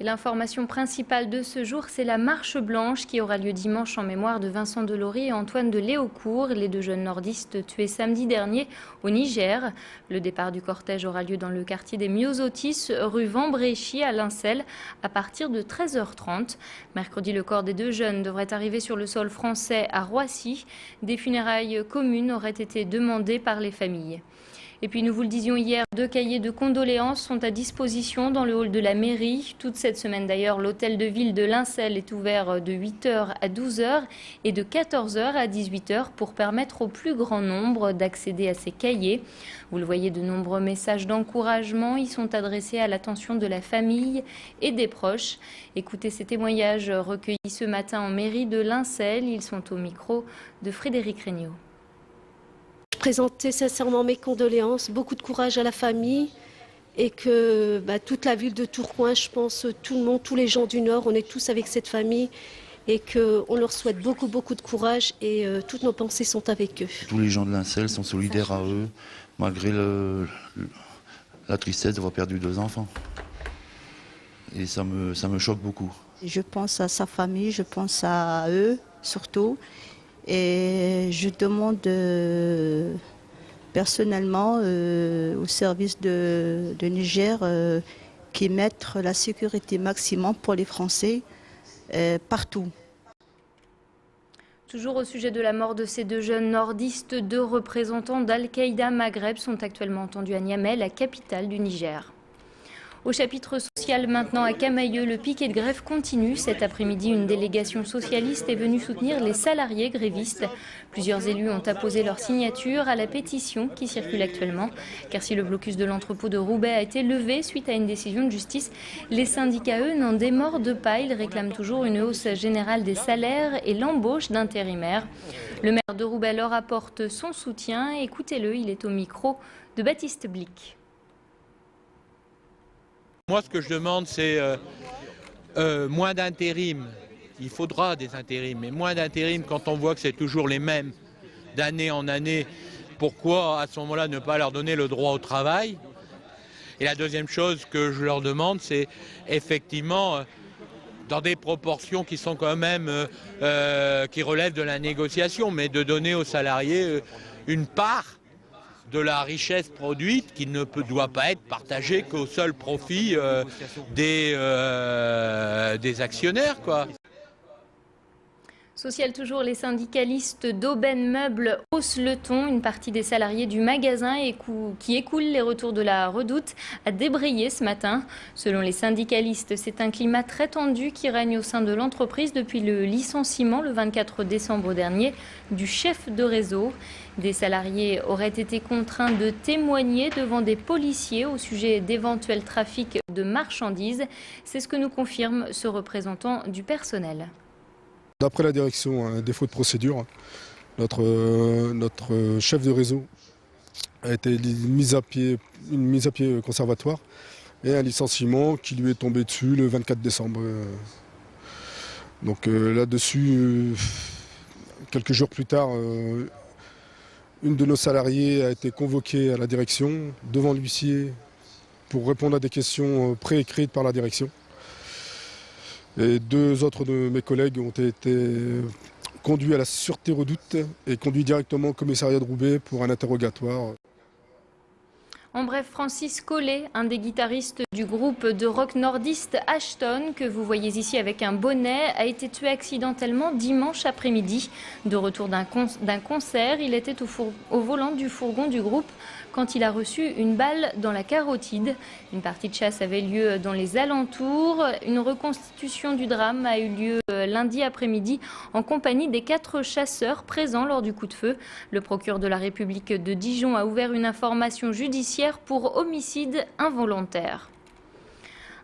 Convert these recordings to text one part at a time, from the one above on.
L'information principale de ce jour, c'est la marche blanche qui aura lieu dimanche en mémoire de Vincent Delory et Antoine de Léaucourt, les deux jeunes nordistes tués samedi dernier au Niger. Le départ du cortège aura lieu dans le quartier des Myosotis, rue Vambréchy à Lincel, à partir de 13h30. Mercredi, le corps des deux jeunes devrait arriver sur le sol français à Roissy. Des funérailles communes auraient été demandées par les familles. Et puis nous vous le disions hier, 2 cahiers de condoléances sont à disposition dans le hall de la mairie. Toute cette semaine d'ailleurs, l'hôtel de ville de Lincel est ouvert de 8h à 12h et de 14h à 18h pour permettre au plus grand nombre d'accéder à ces cahiers. Vous le voyez, de nombreux messages d'encouragement y sont adressés à l'attention de la famille et des proches. Écoutez ces témoignages recueillis ce matin en mairie de Lincel. Ils sont au micro de Frédéric Regnault. Présenter sincèrement mes condoléances, beaucoup de courage à la famille et que toute la ville de Tourcoing, je pense, tout le monde, tous les gens du Nord, on est tous avec cette famille et qu'on leur souhaite beaucoup de courage et toutes nos pensées sont avec eux. Tous les gens de Lincel sont solidaires à eux, malgré la tristesse d'avoir perdu 2 enfants. Et ça me choque beaucoup. Je pense à sa famille, je pense à eux surtout. Et je demande personnellement au service de Niger qu'ils mettent la sécurité maximum pour les Français partout. Toujours au sujet de la mort de ces deux jeunes nordistes, 2 représentants d'Al-Qaïda Maghreb sont actuellement entendus à Niamey, la capitale du Niger. Au chapitre social maintenant à Camaïeu, le piquet de grève continue. Cet après-midi, une délégation socialiste est venue soutenir les salariés grévistes. Plusieurs élus ont apposé leur signature à la pétition qui circule actuellement. Car si le blocus de l'entrepôt de Roubaix a été levé suite à une décision de justice, les syndicats, eux, n'en démordent pas. Ils réclament toujours une hausse générale des salaires et l'embauche d'intérimaires. Le maire de Roubaix leur apporte son soutien. Écoutez-le, il est au micro de Baptiste Blic. Moi, ce que je demande, c'est moins d'intérim. Il faudra des intérims, mais moins d'intérim quand on voit que c'est toujours les mêmes d'année en année. Pourquoi, à ce moment-là, ne pas leur donner le droit au travail? Et la deuxième chose que je leur demande, c'est effectivement, dans des proportions qui sont quand même, qui relèvent de la négociation, mais de donner aux salariés une part de la richesse produite qui ne doit pas être partagée qu'au seul profit des actionnaires, quoi. Social toujours, les syndicalistes d'Aubaine Meubles haussent le ton. Une partie des salariés du magasin qui écoulent les retours de la Redoute a débrayé ce matin. Selon les syndicalistes, c'est un climat très tendu qui règne au sein de l'entreprise depuis le licenciement le 24 décembre dernier du chef de réseau. Des salariés auraient été contraints de témoigner devant des policiers au sujet d'éventuels trafics de marchandises. C'est ce que nous confirme ce représentant du personnel. D'après la direction, un défaut de procédure. Notre chef de réseau a été mis à pied conservatoire et un licenciement qui lui est tombé dessus le 24 décembre. Donc là-dessus, quelques jours plus tard, une de nos salariés a été convoquée à la direction devant l'huissier pour répondre à des questions préécrites par la direction. Et 2 autres de mes collègues ont été conduits à la sûreté Redoute et conduits directement au commissariat de Roubaix pour un interrogatoire. En bref, Francis Collet, un des guitaristes du groupe de rock nordiste Ashton, que vous voyez ici avec un bonnet, a été tué accidentellement dimanche après-midi. De retour d'un concert, il était au volant du fourgon du groupe quand il a reçu une balle dans la carotide. Une partie de chasse avait lieu dans les alentours. Une reconstitution du drame a eu lieu lundi après-midi en compagnie des 4 chasseurs présents lors du coup de feu. Le procureur de la République de Dijon a ouvert une information judiciaire pour homicide involontaire.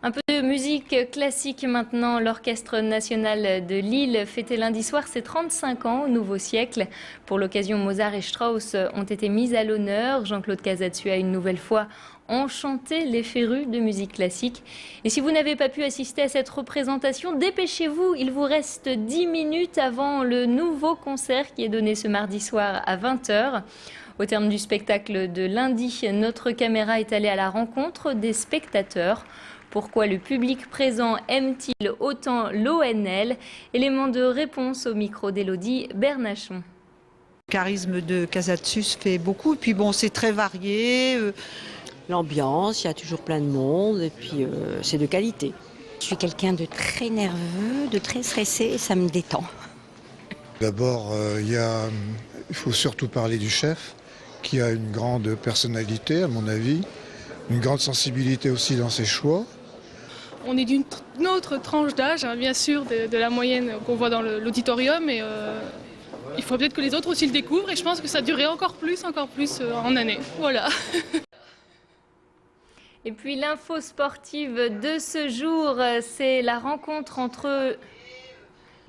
Un peu de musique classique maintenant. L'Orchestre national de Lille fêtait lundi soir ses 35 ans au nouveau siècle. Pour l'occasion, Mozart et Strauss ont été mis à l'honneur. Jean-Claude Casatsu a une nouvelle fois enchanté les férus de musique classique. Et si vous n'avez pas pu assister à cette représentation, dépêchez-vous. Il vous reste 10 minutes avant le nouveau concert qui est donné ce mardi soir à 20h. Au terme du spectacle de lundi, notre caméra est allée à la rencontre des spectateurs. Pourquoi le public présent aime-t-il autant l'ONL? Élément de réponse au micro d'Élodie Bernachon. Le charisme de Casatsus fait beaucoup, et puis bon, c'est très varié. L'ambiance, il y a toujours plein de monde, et puis c'est de qualité. Je suis quelqu'un de très nerveux, de très stressé, et ça me détend. D'abord, il faut surtout parler du chef, qui a une grande personnalité, à mon avis, une grande sensibilité aussi dans ses choix. On est d'une autre tranche d'âge, hein, bien sûr, de la moyenne qu'on voit dans l'auditorium, et il faut peut-être que les autres aussi le découvrent, et je pense que ça durerait encore plus en année. Voilà. Et puis l'info sportive de ce jour, c'est la rencontre entre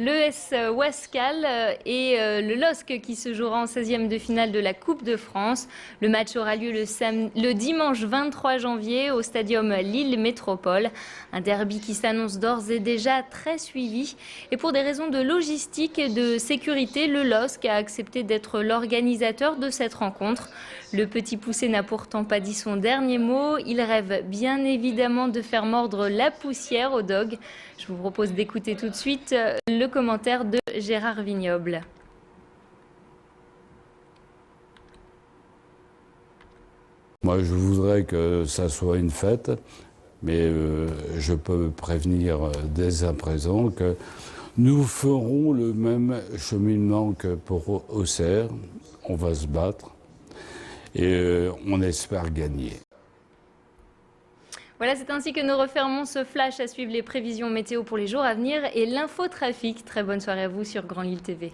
l'ES Ouascal et le LOSC qui se jouera en 16e de finale de la Coupe de France. Le match aura lieu le dimanche 23 janvier au stadium Lille Métropole. Un derby qui s'annonce d'ores et déjà très suivi. Et pour des raisons de logistique et de sécurité, le LOSC a accepté d'être l'organisateur de cette rencontre. Le petit poussé n'a pourtant pas dit son dernier mot. Il rêve bien évidemment de faire mordre la poussière au dog. Je vous propose d'écouter tout de suite le commentaire de Gérard Vignoble. Moi, je voudrais que ça soit une fête, mais je peux prévenir dès à présent que nous ferons le même cheminement que pour Auxerre. On va se battre et on espère gagner. Voilà, c'est ainsi que nous refermons ce flash. À suivre les prévisions météo pour les jours à venir et l'infotrafic. Très bonne soirée à vous sur Grand Lille TV.